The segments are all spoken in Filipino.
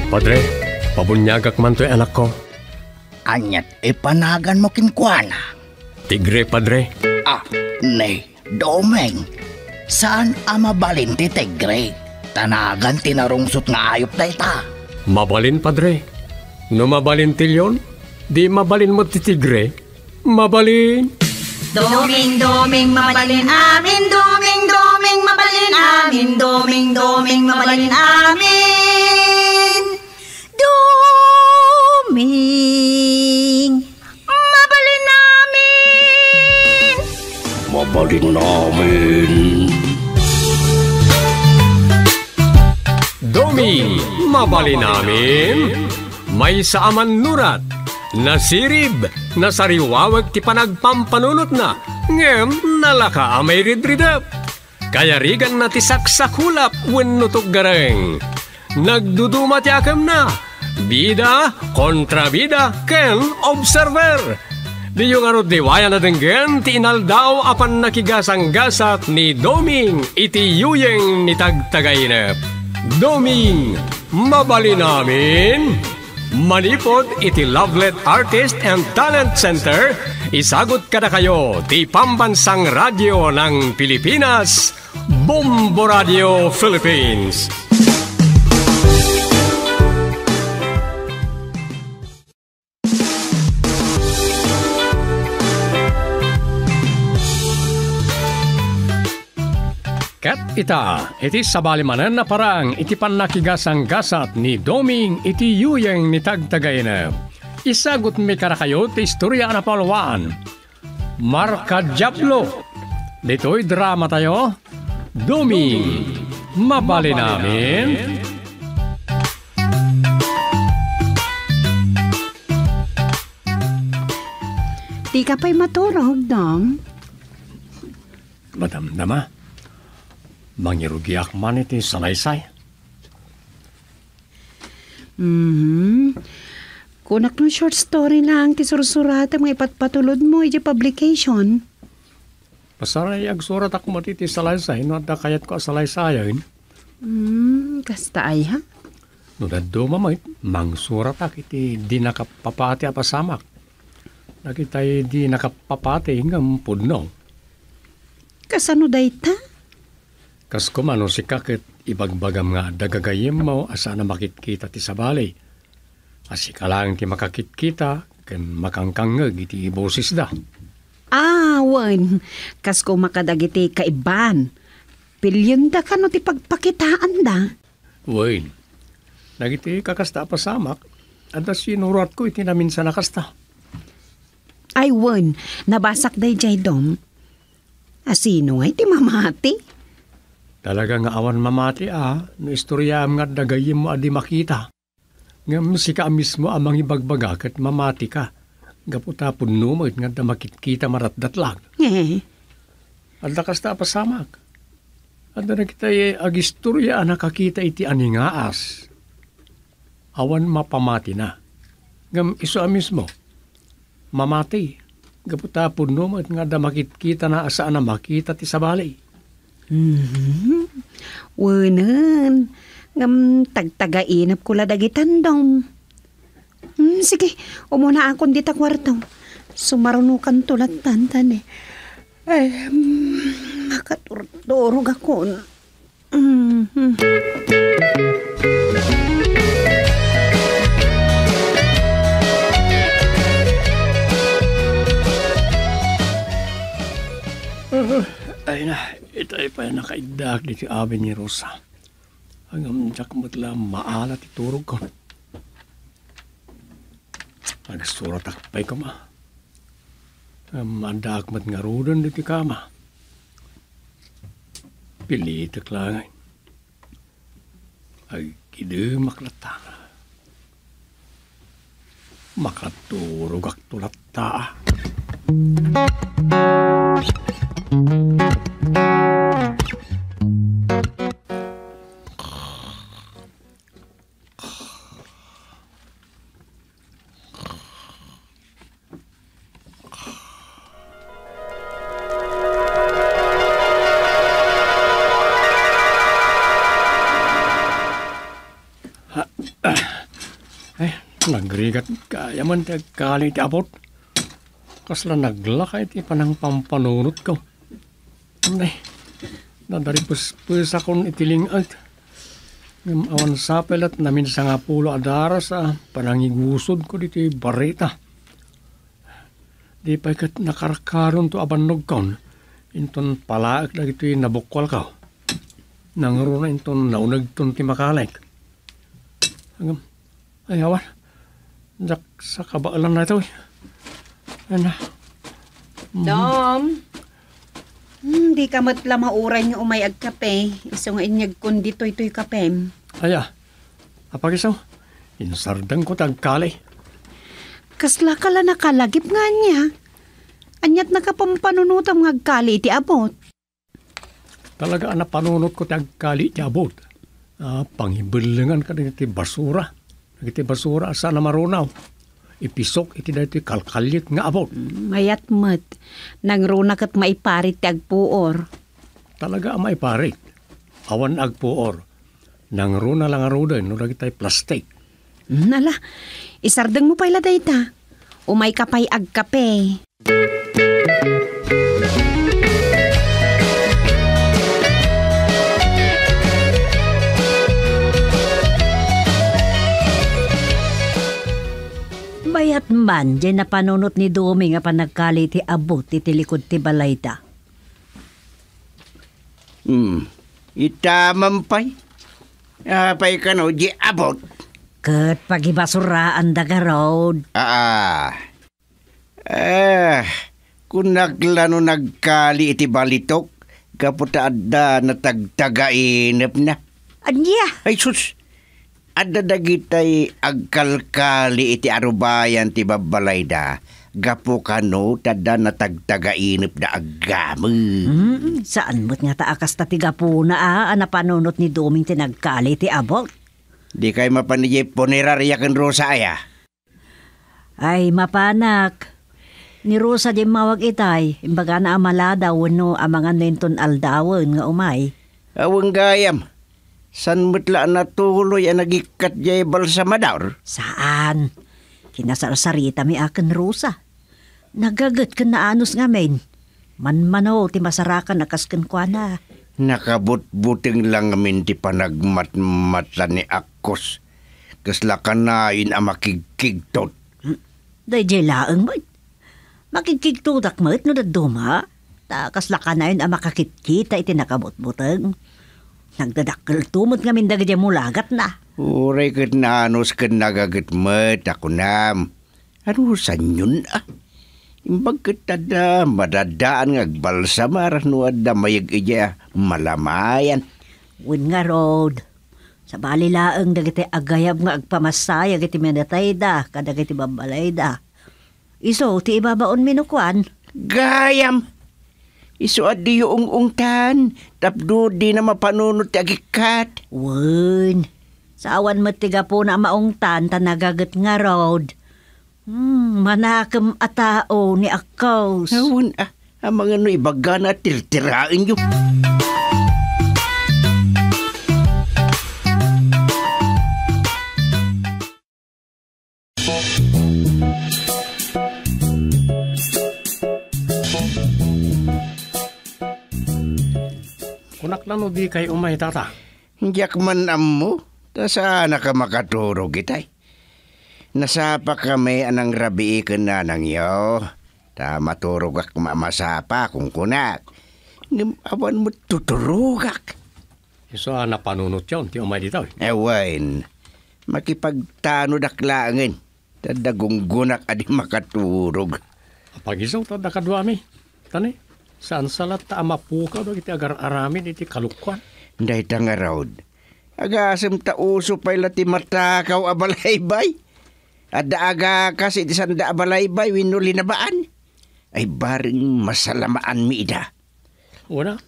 Padre, pabunyagak man to'y anak ko. Anyat ipanagan mo kinkwana. Tigre, Padre. Nay, Domeng. Saan mabalin ti tigre? Tanagan tinarungsot nga ayop na ita. Mabalin, Padre. No mabalin tilyon, di mabalin mo ti tigre. Mabalin. Doming, doming, mabalin amin. Doming, doming, mabalin amin. Doming, doming, mabalin amin. Doming, mabalin namin. Mabalin namin. Doming, mabalin namin. May saaman nurat. Nasirib, nasariwawag ti panagpampanunot na. Ngem, nalaka amay ridridap. Kaya rigan na ti saksakulap wenno gareng. Nagduduma ti akam na. Bida, kontrabida, ken observer. Di yung arot diwaya na denggen ti inaldaw apan nakigasang-gasat ni Doming iti yuyeng ni tagtagainep. Doming, mabalin namin. Manipod iti Lovelet Artist and Talent Center, isagot kada kayo ti Pambansang Radyo ng Pilipinas, Bombo Radio Philippines. Ket ita, iti sabalimanan na parang iti panakigasang-gasat ni Doming iti yuyeng ni tagtagainep. Isagot mi karakayo ti istorya na palawaan. Marka Diablo. Dito'y drama tayo. Doming, mabali namin. Di ka pa'y maturog, Dom. Madam nama. Mangirugiak man iti salaysay. Kunak ng short story lang ti sursurat ang ipatpatulod mo iti publication. Pasaray agsurat ako mo iti salaysay no adda kayat ko salaysayan. Kasta ay ha? No daddo mamait mangsurat ak iti di nakapapati apasamak. Nakitay di nakapapati hinggang pudno. Kasano day ta? Kas kumano si kakit ibagbagam nga dagagayim mo asa na makitkita ti sabali. Asi ka lang ti makakitkita ken makangkangag iti boses da. Wan. Kas ko makadagiti kaiban. Pilyon da ka no ti pagpakitaan da. Wen. Nagiti kakasta pasamak adda sinurat ko iti namin sa nakasta. Ay wan. Nabasak day jay Dom. Asino ay ti mamati? Talaga nga awan mamati no istorya nga dagayim mo adi makita. Ngam si ka mismo amang ibagbaga kat mamati ka. Gaputapon numit nga da makitkita maratdatlag. Alda kasta pasamak. Alda na kita agistorya nakakita iti aningaas. Awan mapamati na. Ngam iso mismo. Mamati. Gaputapon numit nga da makitkita na asa na makita ti sabali. Wanan. Ngam tagtagainap ko ladagitan Dom. Sige, umuna akong dita kwarto. Sumarunukan tulat tantan makaturturog ako. Ay na, itay pa nakaidag di si amin ni Rosa. Hanggang siya kumatla maalat iturog ko. Nagsurat akpay ko ma. Manda akmat nga rudan di ti kama. Pilitak lang. Ay kide maklata. Makaturog ak tulata. Ay, nagrigat kaya man ti agkali ti abot. Kasla naglakay ti panang pampanunot ko. Ay, nadaripus-pus akong itilingag. Awan sapel at namin sa nga pulo adara sa panangigusod ko dito barita. Di pa ikat nakarakaron to abannog kaon. Inton palaak na ito'y nabukwal ka. Nangaro na inton naunag ton ti makalek. Ay, awan. Jak sa kabaalan na ito. Ano? Dom, di ka matla mauray nga umay ag kape. Iso nga inyag kundi to'y kape. Aya, apagisaw. Insardang ko tagkali. Kasla kala nakalagip nga niya. Anyat nakapampanunutam nga agkali ti abot. Talaga napanunot ko tagkali ti abot. Panghibilingan ka na iti basura. Iti basura asa na marunaw. Ipisok iti dati kalkalit nga abot. Mayat mat. Nangrunak at maiparit ti agpuor. Talaga maiparit. Awan agpuor. Nangruna lang arudan no lagi tayo plastic. Nala, isardeng mo pa ila dayta. Umay kapay agkape. Bayat man, dyan na panunot ni Domi nga panagkali ti abot ti likod ti balayta. Itamampay. Apay ka no, di abot. Kat pagibasuraan daga road. Kung naglano nagkali iti balitok, kaputa adda na tagtagainap na. Anya? Ay sus, adda dagitay agkalkali iti arubayan ti babalayda. Gapo kano tada na tagtagainap na agamo. Saan mo't nga taakas tatiga po na anapanunot ni Doming tinagkali ti abot? Di kay mapanijay punerarya kan Rosa aya. Ay, mapanak. Ni Rosa di mawag itay. Imbaga na amalada wano amangan nenton aldawan nga umay. Awang gayam. San mutla na tuloy ang nagikat jay balsamador? Saan? Kinasarsarita mi akin Rosa. Nagagat ka na anos nga men. Manmano ti masarakan nakaskan kwa na. Nakabut-buting lang amin ti panagmat-matla ni Akos. Kasla kanain ang makigkigtot. Day jay laang mo. Makigkigtutak mo no daduma. Kasla kanain ang makakitkita iti nakabut-butang. Nagdadakkel tumot nga mindaga dyan mulagat na. Uray kat na anos kat nagagatmat ako nam. Ano san yun Imbag tada madadaan ngagbalsamar no adda mayag iya malamayan. Win nga road. Sa balilaang dagiti agayab nga agpamasaya giti menatayda kadagiti babalayda. Iso ti ibabaon minukwan. Gayam! Iso adi yung ungtan. Tapdo di na mapanunot ti agikat. Win. Sa awan matiga po na maungtan tanagagat nga road. Manakam atao ni Akaws. Awan ang mga no ibaga na tirtirain yun. Kunak lang no di kay umay tata. Hiyak man amo. Ta sana ka makaturog itay. Nasapa kami anang rabi ka na nang iyo. Ta maturog ak mamasapa kung kunak. Awan mo tuturugak. Iso napanunot yun, ti umay dito. Ewan, makipagtano daklangin. Tadagunggunak adi makaturog. Pagisaw ta dakadwami. Tani, saan salat ta amapukaw do iti agar-aramin iti kalukwan. Day nga raod. Agasem ta uso pa'y lati matakaw abalaybay. Ada aga kasi di sanda abalaybay winuli na baan. Ay baring masalamaan mi ida. Una,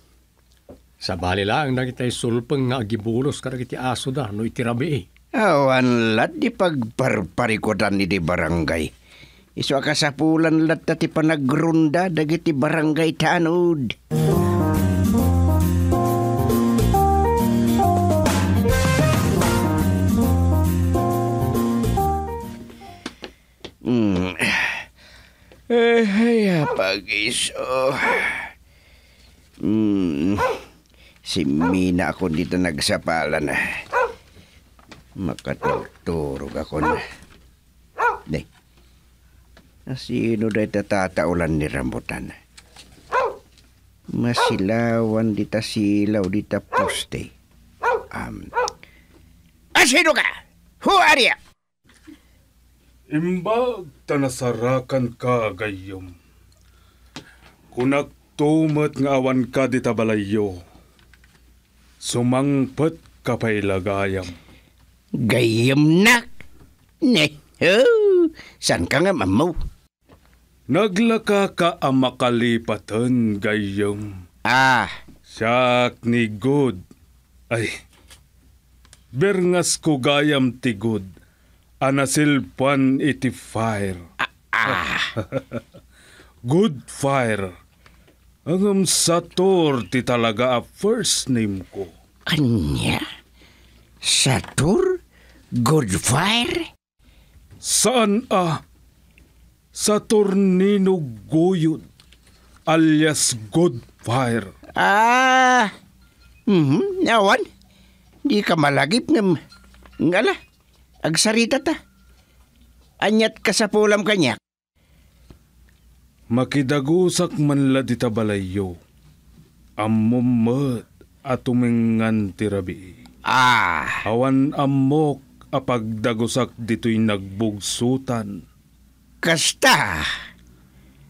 sa bali lang nakitay sulpeng nga agibulos kada iti aso da no itirabi Awan lat di pagparparikodan ni di barangay. Iso akasapulan lat ti panagrunda dagiti barangay tanod. Pag-iso. Si Mina ako dito nagsapalan. Makatugturog ako na. Day. Sino dahi tatataulan ni rambutan? Masilawan dita silaw dita poste. Sino ka? Who are you? Imbag tanasarakan ka gayom. Kunak tumet nga awan ka di tabalayo. Sumangpet ka pa'y lagayam. Gayam nak. Ne, oh, san ka nga mamaw? Naglaka ka ang makalipatan gayom. Siyak ni good. Ay, berngas ko gayam ti good. Anasilpan iti fire. Good fire. Ang Sator ti talaga a first name ko. Anya? Satur? Good fire? Saan Sator Nino Guyod alias Good Fire. Nawan? Di ka malagip ng ngala. Agsarita ta. Anyat ka sa pulam kanya. Makidagusak man la di tabalayo. Amumet at tumingan tirabi. Awan amok apagdagusak dito'y nagbugsutan. Kasta.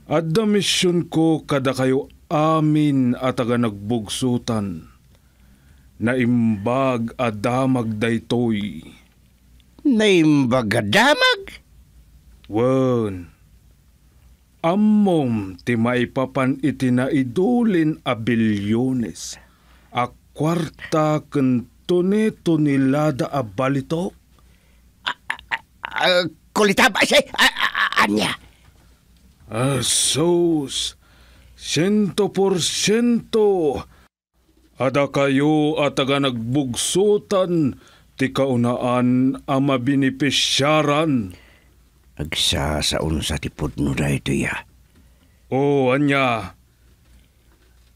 Adda misyon ko kada kayo amin at aga nagbugsutan. Naimbag adamag daytoy. Naimbag adamag? Wen. Ammom ti maipapan iti naidulin a bilyones. A kwarta kentoneto nilada a balito. Kulitaba siya. Anya? Sos. 100%. Ada kayo at aga nagbugsutan ti kaunaan a mabinipisyaran. Agsasaon sa tipod no da ito ya. Anya.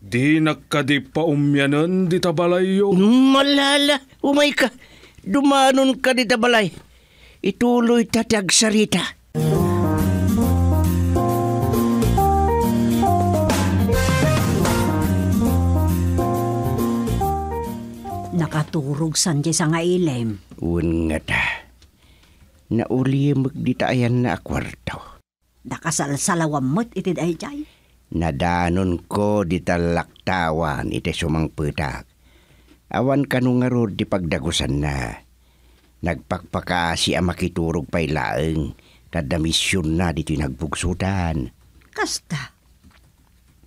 Di nakadi paumyanan di tabalayo. Malala. Umay ka. Dumanon ka di tabalay. Ituloy tatag sarita. Nakaturog sanje sa nga ilem. Un nga ta. Nauli magditaayan na akwarto. Nakasalsalawam mo't itid ay jay. Nadanon ko di talaktawan iti sumang petak. Awan kanong nga ro di pagdagusan na. Nagpakpakasi ang makiturog pa'y laeng. Kada misyon na dito'y nagbugsutan. Kasta.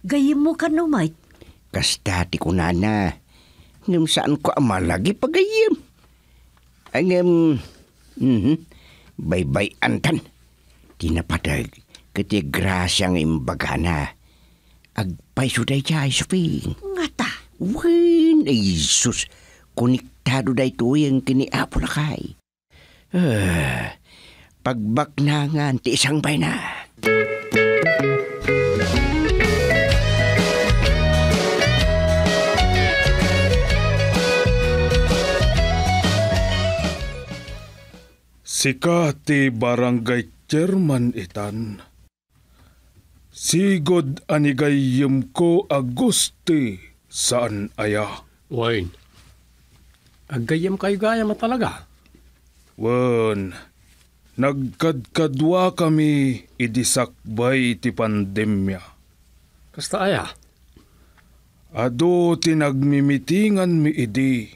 Gayim mo ka no, mate? Kasta ti kunana. Ngam saan ko amalagi pagayim. Ang baybay antan. Tinapadag kati grasyang imbagana. Agpay suday jay suping. Ngata. Wen, ay sus. Konektado da ito yung kiniapo na kay. Pagbaknangan ti isang bay na. Sika ti barangay chairman itan. Sigod anigayem ko Agusti saan aya. Wayne, aggayam kayo gaya mo talaga. Wen, nagkadkadwa kami idisakbay ti pandemya. Kasta aya? Ado tinagmimitingan mi idi.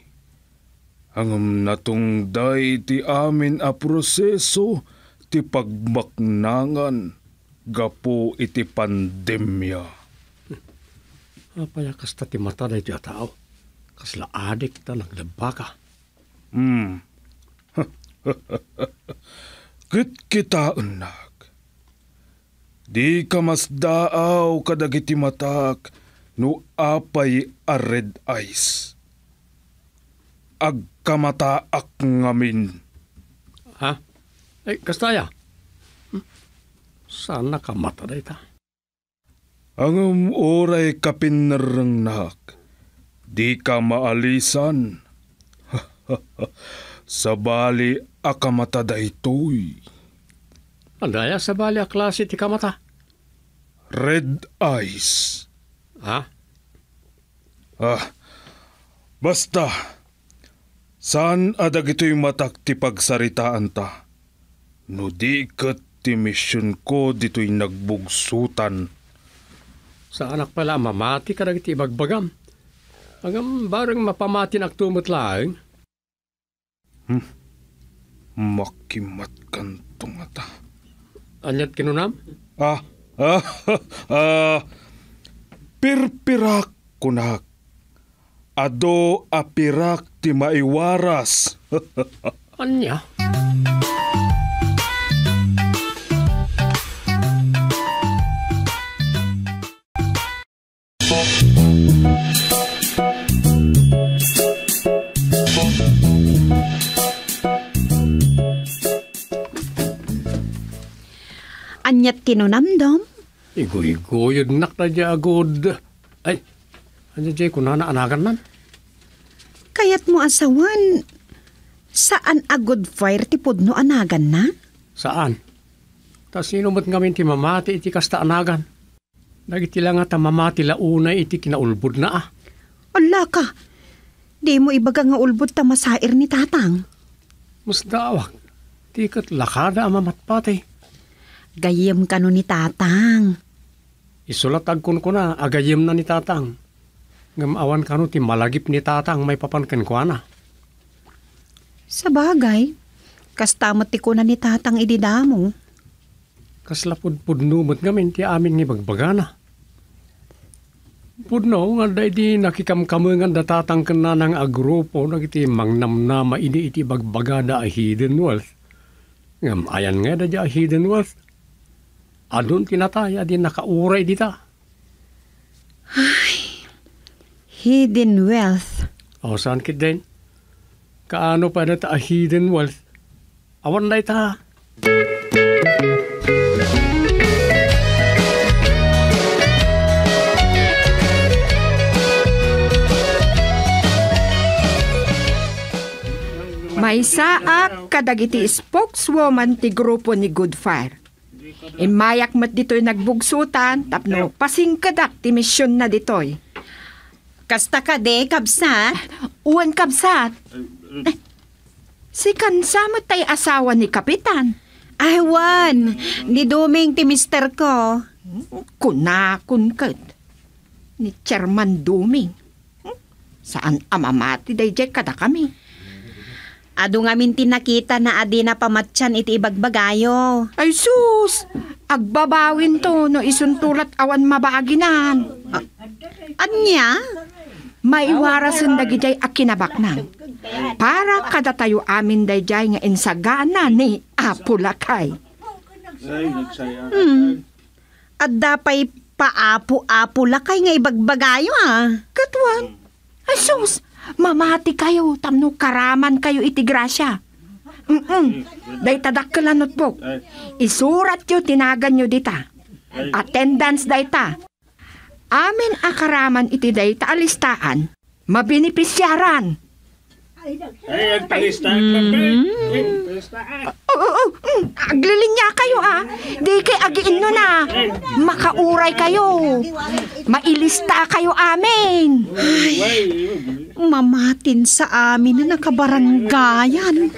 Hangam natungday ti amin a proseso ti pagbaknangan gapo iti pandemya. Apaya kasta ti mata na iti tao. Kasla adik ta lang labaka. Kit kita unak. Di ka mas daaw kadagiti matak no apay a red eyes. Agkamataak ngamin. Ha? Ay, kasta aya? Sana ka mata na ita. Ang oray kapinarangnak, di ka maalisan. Sa bali akamata da ito'y. Andaya sa bali a klase ti kamata. Red eyes. Ha? Basta, saan adag ito'y matak ti pagsaritaan ta? No di kat ti misyon ko dito'y nagbugsutan. Sa anak pala mamati ka iti ibagbagam. Hanggang barang mapamatin ak tumot laeng. Makimat kantong ata. Anyat kinunam? Pirpirak kunak. Ado apirak ti maiwaras. Anya? Anyat kinunamdom? Igoy-goyod nak na dya agod. Ay, anya dya kunana anagan nan? Kayat mo asawan, saan a good fire ti pudno anagan na? Saan? Ta sino mo't ngamin ti mamati iti kasta anagan? Nagiti lang nga ta mamati launay iti kinaulbod na ah. Ala ka, di mo ibaga nga ulbod ta masair ni tatang. Mas dawak, ti kat lakada amamatpati. Gayem ka no ni tatang. Isulat agkon ko na, agayem na ni tatang. Ngamawan ka no ti malagip ni tatang may papankan ko na. Sa bagay, kastamot ti ko na ni tatang ididamo. Kaslapud-pudno mo't ngamin ti amin ni bagbagana. Pudno nga da iti nakikamkamangan da tatang ka na ng agrupo nagiti mangnamnama ini iti bagbagana a hidden wealth. Ngam ayan nga da dya a hidden wealth. Adun tinataya din nakauray dita. Ay, hidden wealth. O saan kit din? Kaano pa na ta a hidden wealth? Awan na ita. May saak kadagiti spokeswoman ti grupo ni Good Fire. Imayak mat dito'y nagbugsutan tapno pasingkadak ti misyon na dito'y. Kasta ka de, kabsat? Uwan kabsat. Si kansamat tay asawa ni Kapitan. Ay, Juan, di duming ti mister ko. Kunakun kat. Ni Chairman Duming. Saan amamati dayjay kada kami? Ado ngamin tinakita na adi na pamatyan iti ibagbagayo. Ay sus! Agbabawin to no isuntulat awan mabaaginan. Anya? Maiwarasan dagijay akinabaknang. Para kada tayo amin dayjay nga insagana ni Apulakay. Adda pa'y paapo-apo lakay nga ibagbagayo Katwan? Ay sus! Mamati kayo, tamno karaman kayo iti grasya. Day tadakkelan notebook. Isurat yo, tinagan nyo dita. Attendance dayta. Amin akaraman iti dayta alistaan. Mabinipisyaran. Aglilinya kayo Di kay agiin no na. Makauray kayo. Mailista kayo amin. Mamatin sa amin na nakabaranggayan.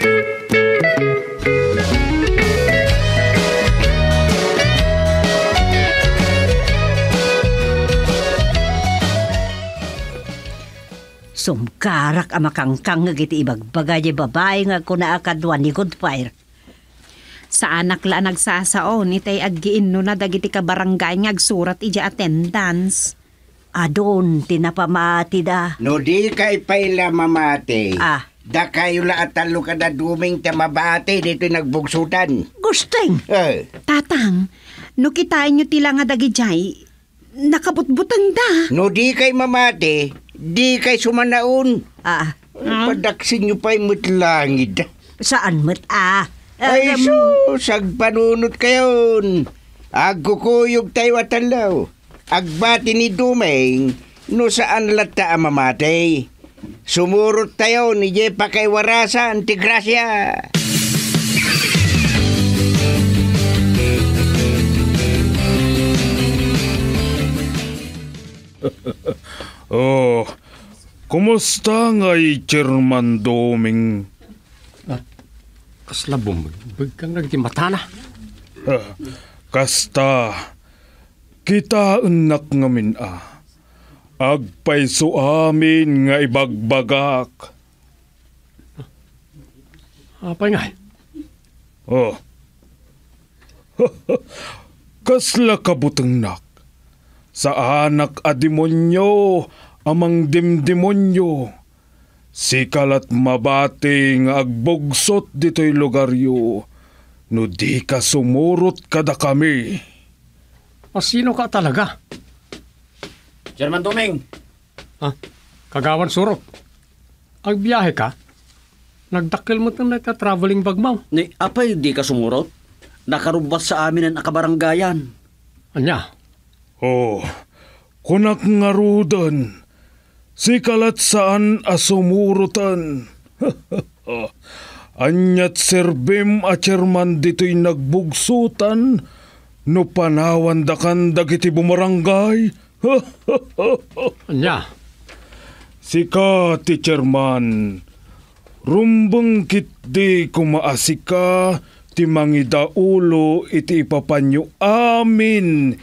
Sumkarak ang makangkang nga giti ibagbagay babae nga kuna akadwan ni Good Fire. Sa anak la nagsasaon, itay aggiin no na dagiti ka barangay nga agsurat ija attendance. Adon, tinapamati da. No di kay paila mamate. Da kayo la atalo ka na duming tamabate dito nagbugsutan. Gusteng. Tatang, no kitain nyo tila nga dagijay, nakabutbutang da. No di kay mamate, di kay sumanaon. Padaksin nyo pa'y mutlangid. Saan mo't Ay sus, agpanunot kayon. Agkukuyog tayo atalaw. Agbati ni Dumeng, no saan lata amamatay. Sumurot tayo ni Jepa kay Warasa, Antigrasya. Oh, kumusta nga'y Chairman Doming? Kasla bumigbig kang nagdimata na. Kasta, kita enak ngamin agpay amin nga ibagbagak. Apay nga? Oh, kasla kabuteng nak. Sa anak a demonyo, amang dimdemonyo. Sikalat mabati nga agbogsot dito'y lugaryo. No di ka sumurot kada kami. Sino ka talaga? Chairman Doming! Kagawan surot. Agbiyahe ka? Nagdakil mo itong nagka-traveling bag mo. Ni apay di ka sumurot? Nakarubas sa amin ang akabaranggayan. Anya? Oh, kunak nga rudan. Sikalat saan asumurutan. Anyat serbim a Chairman dito'y nagbugsutan. No panawan dakan dagiti bumarangay. Anya? Sika ti Chairman. Rumbang kitdi kumaasika ti mangidaulo iti ipapanyo amin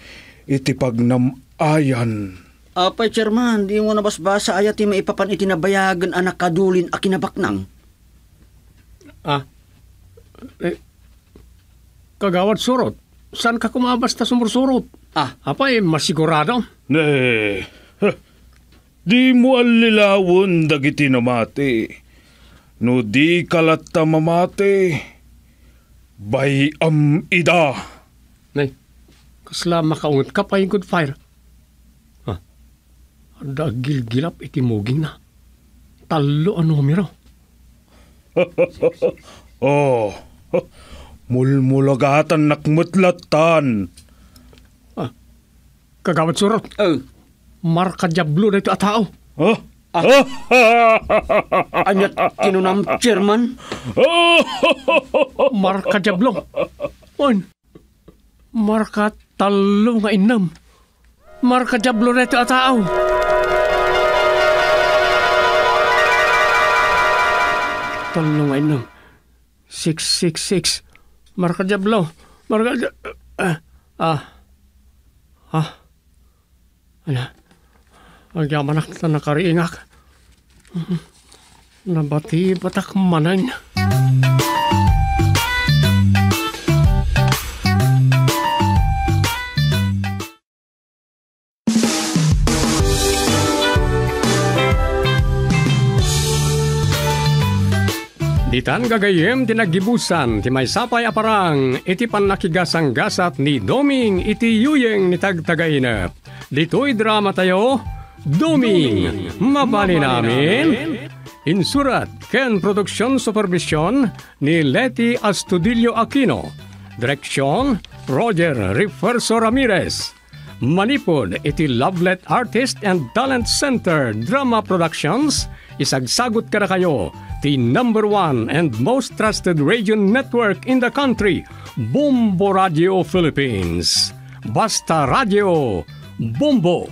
iti pagnamayan. Apay, Chairman, di mo nabasbasa ayat ti maipapan iti nabayagan anak kadulin a kinabaknang. Kagawad surot. Saan ka kumabasta sumursurot? Apay, masigurado? Ne, di mo alilawon dagiti namati. No di kalata mamati, bayam ida. Nay, kasla makaungot ka pa yung good fire. Dagil-gilap itimuging na. Talo ang numero. Oh, mulmulagatan nakmutlatan. Kagawad surot. Marka jablo na ito at tao. Anyat kinunam, Chairman? Marka jablo. Marka talo nga inam. Marka jablo na ito at tao. Talo nga inam. 666. Marka jablo. Marka jablo. Agyaman na nakariingak. Nabati batak manan. Ditan gagayem tinagibusan ti may sapay aparang iti panakigasang gasat ni Doming iti yuyeng ni tagtagainap. Dito'y drama tayo, Doming, mabali namin. Insurat ken production supervision ni Leti Astudillo Aquino. Direksyon, Roger Refuerzo Ramirez. Manipod iti Lovelet Artist and Talent Center Drama Productions. Isagsagot ka na kayo, the #1 and most trusted radio network in the country, Bombo Radio Philippines. Basta Radio, Bombo